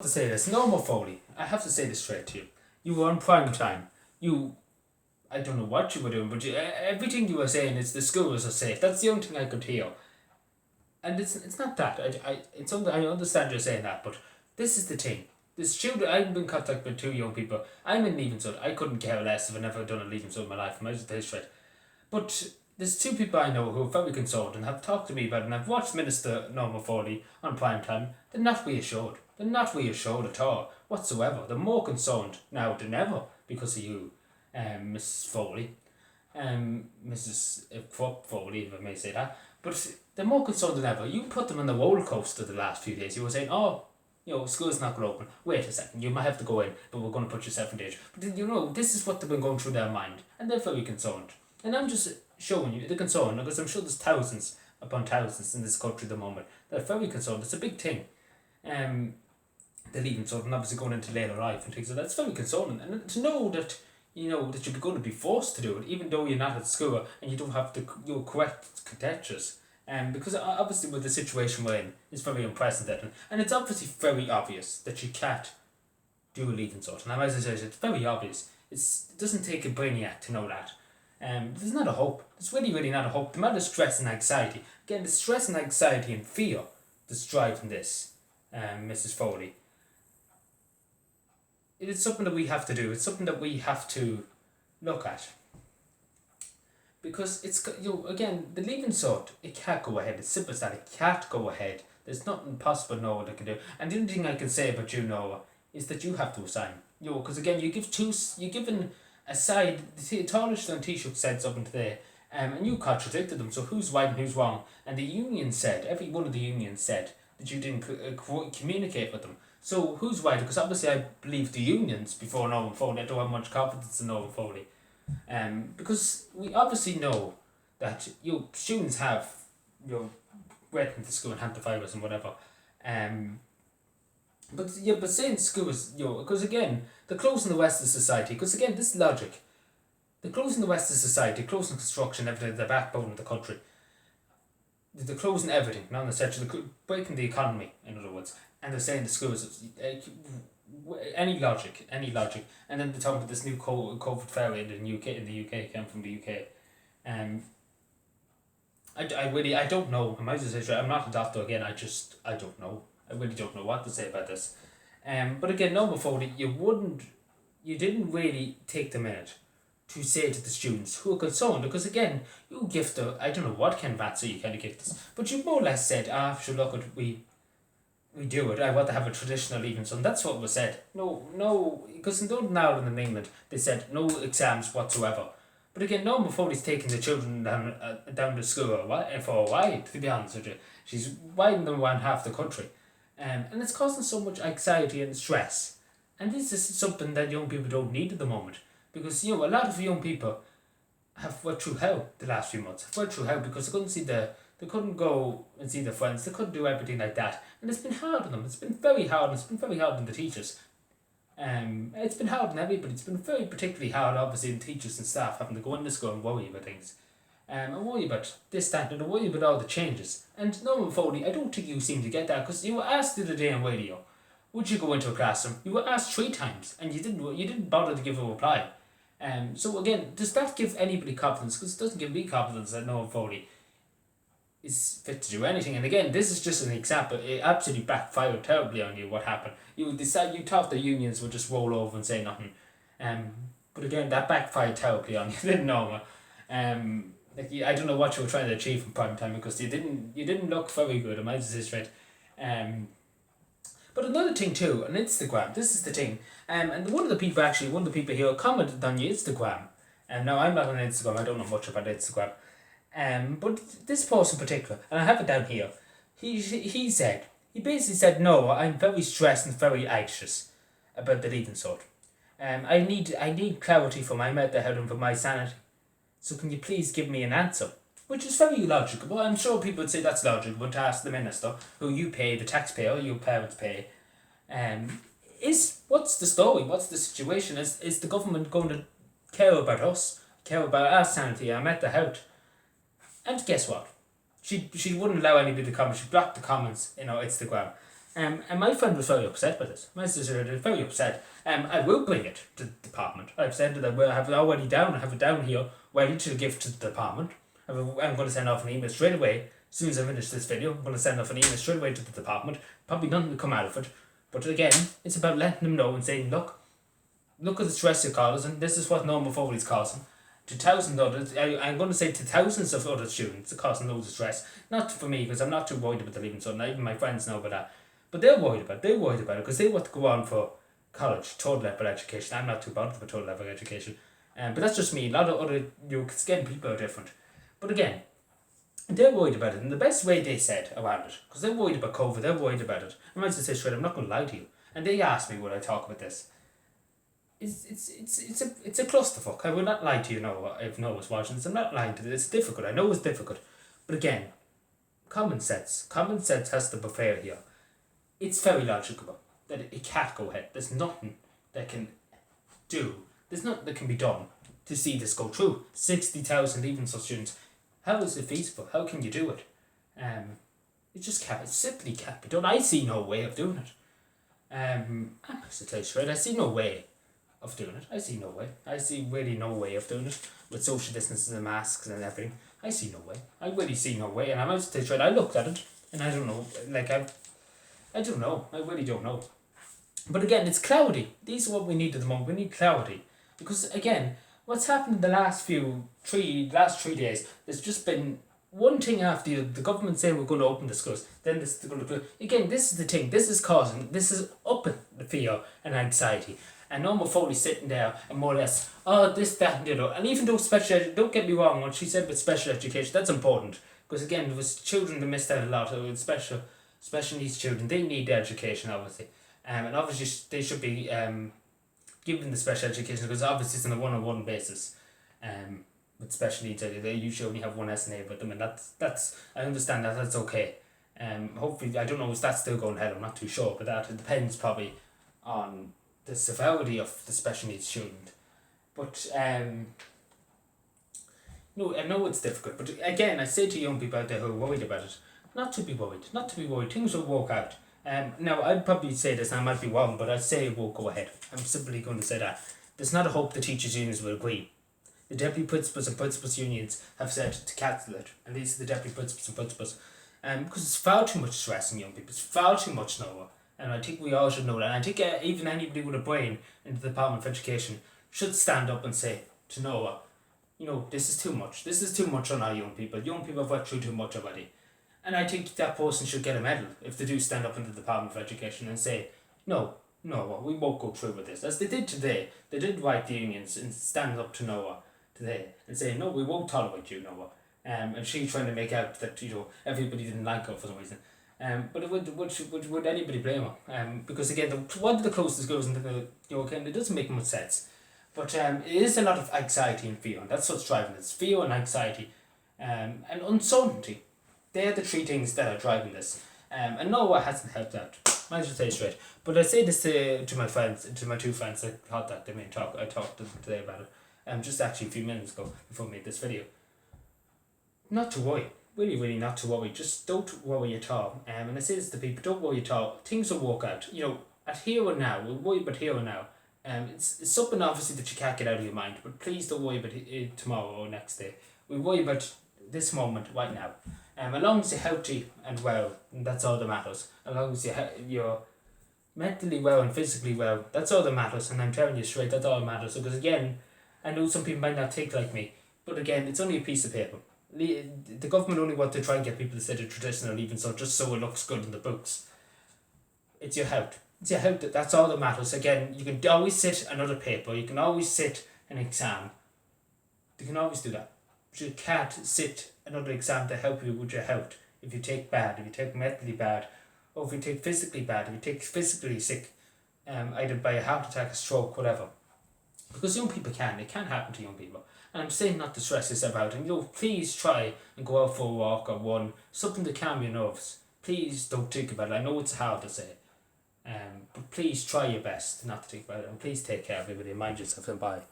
To say this, normafoley. I have to say this straight to you. You were on prime time. I don't know what you were doing, but everything you were saying is the schools are safe. That's the only thing I could hear. And it's not that. It's I understand you're saying that, but this is the thing. This children, I've been in contact with two young people. I'm in Leaving Cert. I couldn't care less if I'd never done a Leaving Cert in my life. I just tell you straight. But there's two people I know who are very concerned and have talked to me about it, and I've watched Minister Norma Foley on prime time. They're not reassured. They're not reassured at all, whatsoever. They're more concerned now than ever because of you, Mrs. Foley, Mrs. Krupp Foley, if I may say that. But they're more concerned than ever. You put them on the roller coaster the last few days. You were saying, oh, school's not going to open. Wait a second, you might have to go in, but we're going to put yourself in danger. But this is what they've been going through their mind, and they're very concerned. And I'm just showing you the concern, because I'm sure there's thousands upon thousands in this country at the moment that are very concerned. It's a big thing. They're leaving sort and obviously going into later life and things like that. It's very concerning. And to know that, that you're going to be forced to do it, even though you're not at school and you don't have the correct credentials. Because obviously with the situation we're in, it's very unprecedented. And it's obviously very obvious that you can't do a leaving sort. And as I said, it's very obvious. It doesn't take a brainiac to know that. There's not a hope. There's really, really not a hope. The amount of stress and anxiety. Again, the stress and anxiety and fear that's driving this, Mrs. Foley. It is something that we have to do. It's something that we have to look at. Because it's, again, the leaving cert, it can't go ahead. It's simple as that. It can't go ahead. There's nothing possible Noah that can do. And the only thing I can say about you, Noah, is that you have to assign. Because again, you're given a side. The Taoiseach and Taoiseach said something today, and you contradicted them. So who's right and who's wrong? And the union said, every one of the unions said that you didn't communicate with them. So who's right? Because obviously I believe the unions before Norman Foley. I don't have much confidence in Norman Foley. Because we obviously know that students have went into school and had the virus and whatever. But saying schools, because again, they're closing the rest of society. Because again, this logic, they're closing the rest of society, closing construction, everything, the backbone of the country. They're closing everything, not necessarily, they're breaking the economy, in other words. And they're saying the schools, any logic, and then they're talking about this new COVID variant in the UK, came from the UK. I don't know. I might just say, I'm not a doctor again. I don't know. I really don't know what to say about this. But again, no, before you didn't really take the minute to say to the students who are concerned, because again, you gift I don't know what kind of answer you kind of gift this, but you more or less said, sure, look, we do it. I want to have a traditional leaving, so that's what was said. No, because in Northern Ireland and England, they said no exams whatsoever. But again, Norma Foley's taking the children down to school for a while, to be honest with you. She's widening them around half the country. And it's causing so much anxiety and stress. And this is something that young people don't need at the moment. Because, a lot of young people have went through hell the last few months. Went through hell because they couldn't go and see their friends. They couldn't do everything like that. And it's been hard on them. It's been very hard. And it's been very hard on the teachers. It's been hard on everybody. It's been very particularly hard, obviously, on teachers and staff having to go into school and worry about things. And worry about this, that, and worry about all the changes. And Norman Foley, I don't think you seem to get that, because you were asked the other day on radio, would you go into a classroom? You were asked 3 times, and you didn't bother to give a reply. So again, does that give anybody confidence? Because it doesn't give me confidence that Norman Foley is fit to do anything. And again, this is just an example. It absolutely backfired terribly on you. What happened? You thought the unions would just roll over and say nothing. But again, that backfired terribly on you, didn't Norma? I don't know what you were trying to achieve in prime time, because you didn't look very good. I might say straight. But another thing too, on Instagram, this is the thing. And one of the people here commented on your Instagram. Now I'm not on Instagram. I don't know much about Instagram. But this post in particular, and I have it down here. He basically said, no, I'm very stressed and very anxious about the leaving cert. I need clarity for my mental health and for my sanity. So can you please give me an answer? Which is very logical. I'm sure people would say that's logical, but to ask the minister, who you pay, the taxpayer, your parents pay, what's the story? What's the situation? Is the government going to care about us, care about our sanity, our mental health? And guess what? She wouldn't allow anybody to comment. She blocked the comments in our Instagram. And my friend was very upset with this. My sister was very upset. I will bring it to the department. I've said that I have it already down. I have it down here, ready to give to the department. I'm going to send off an email straight away. As soon as I finish this video, I'm going to send off an email straight away to the department. Probably nothing will come out of it. But again, it's about letting them know and saying, look at the stress you're causing. This is what normafoley is causing. To thousands of others, I'm going to say to thousands of other students, it's causing loads of stress. Not for me, because I'm not too worried about the leaving cert. Even my friends know about that. But they're worried about it. They're worried about it because they want to go on for college, total level education. I'm not too bothered for total level education. But that's just me. A lot of other, again, people are different. But again, they're worried about it. And the best way they said around it, because they're worried about COVID, they're worried about it. I might just say straight, I'm not going to lie to you. And they asked me, would I talk about this? It's a clusterfuck. I will not lie to you, Noah, if Noah's watching this. I'm not lying to you. It's difficult. I know it's difficult. But again, common sense. Common sense has to prevail here. It's very logical that it can't go ahead. There's nothing that can do. There's nothing that can be done to see this go through. 60,000 even such students. How is it feasible? How can you do it? It just can't. It simply can't be done. I see no way of doing it. I'm to tell you straight. I see no way of doing it. I see no way. I see really no way of doing it with social distances and masks and everything. I see no way. I really see no way. And I'm out to tell you straight. I looked at it and I don't know. I don't know. I really don't know. But again, it's cloudy. These are what we need at the moment. We need clarity. Because again, what's happened in the last 3 days, there's just been one thing after the government saying we're going to open the schools. Then this is going to again, this is the thing. This is upping the fear and anxiety. And normafoley sitting there and more or less, this, that, and the other. And even though don't get me wrong, what she said with special education, that's important. Because again, there was children that missed out a lot. With special needs children, they need their education, obviously. And obviously they should be given the special education because obviously it's on a one-on-one basis. With special needs, they usually only have one SNA with them, and that's I understand that's okay. Hopefully, I don't know if that's still going ahead. I'm not too sure, but that it depends probably on the severity of the special needs student. But no, I know it's difficult. But again, I say to young people out there who are worried about it, not to be worried. Things will work out. Now, I'd probably say this, and I might be wrong, but I'd say it will go ahead. I'm simply going to say that. There's not a hope the teachers' unions will agree. The deputy principals and principals unions have said to cancel it, and these are the deputy principals and principals. Because it's far too much stress on young people. It's far too much now. And I think we all should know that. And I think even anybody with a brain in the Department of Education should stand up and say to Noah, this is too much. This is too much on our young people. Young people have worked through too much already. And I think that person should get a medal if they do stand up in the Department of Education and say, no, we won't go through with this. As they did today. They did write the unions and stand up to Noah today and say, no, we won't tolerate you, Noah. And she's trying to make out that, everybody didn't like her for some reason. But would anybody blame her? Because again, one of the closest goes into the it doesn't make much sense. But it is a lot of anxiety and fear, and that's what's driving this. Fear and anxiety and uncertainty. They're the 3 things that are driving this. And Noah hasn't helped out. Might as well say straight. But I say this to my friends, to my 2 friends that thought that they may talk. I talked to them today about it. Just actually a few minutes ago before I made this video. Not to worry. Really not to worry. Just don't worry at all. And I say this to people, don't worry at all. Things will work out. At here and now, we'll worry about here and now. It's something obviously that you can't get out of your mind, but please don't worry about it tomorrow or next day. We worry about this moment right now. As long as you're healthy and well, that's all that matters. As long as you're mentally well and physically well, that's all that matters. And I'm telling you straight, that's all that matters. Because again, I know some people might not think like me, but again, it's only a piece of paper. The government only want to try and get people to say the traditional leaving cert just so it looks good in the books. It's your health. That's all that matters. Again, you can always sit another paper. You can always sit an exam. You can always do that. But you can't sit another exam to help you with your health. If you take bad, if you take mentally bad, or if you take physically bad, if you take physically sick, either by a heart attack, a stroke, whatever. Because young people it can happen to young people. And I'm saying not to stress yourself out. And please try and go out for a walk or run, something to calm your nerves. Please don't think about it. I know it's hard to say. But please try your best not to think about it. And please take care, everybody. Mind yourself and bye.